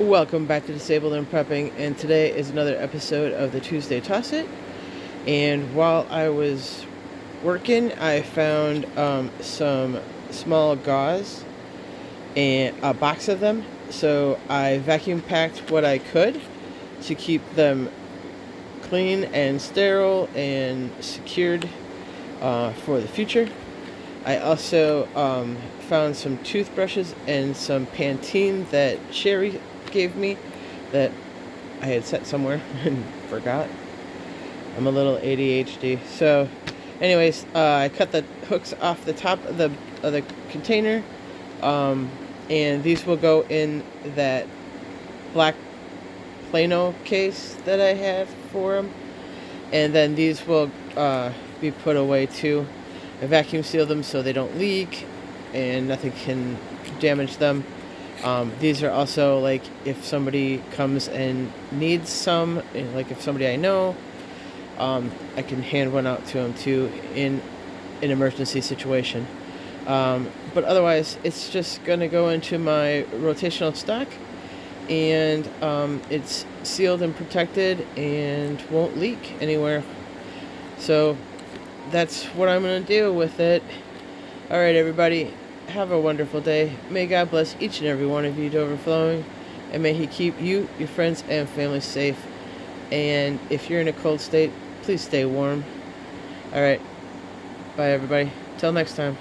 Welcome back to Disabled and Prepping, and today is another episode of the Tuesday Toss It. And while I was working, I found some small gauze and a box of them. So I vacuum packed what I could to keep them clean and sterile and secured for the future. I also found some toothbrushes and some Pantene that Sherry gave me that I had set somewhere and forgot. I'm a little ADHD. So anyways, I cut the hooks off the top of the container, and these will go in that black plano case that I have for them, and then these will be put away too. I vacuum seal them so they don't leak and nothing can damage them. These are also like if somebody comes and needs some, like if somebody I know, I can hand one out to them too in an emergency situation. But otherwise, it's just going to go into my rotational stock, and it's sealed and protected and won't leak anywhere. So that's what I'm going to do with it. Alright, everybody, have a wonderful day. May God bless each and every one of you to overflowing, and may He keep you, your friends, and family safe. And if you're in a cold state, please stay warm. Alright, bye everybody. Till next time.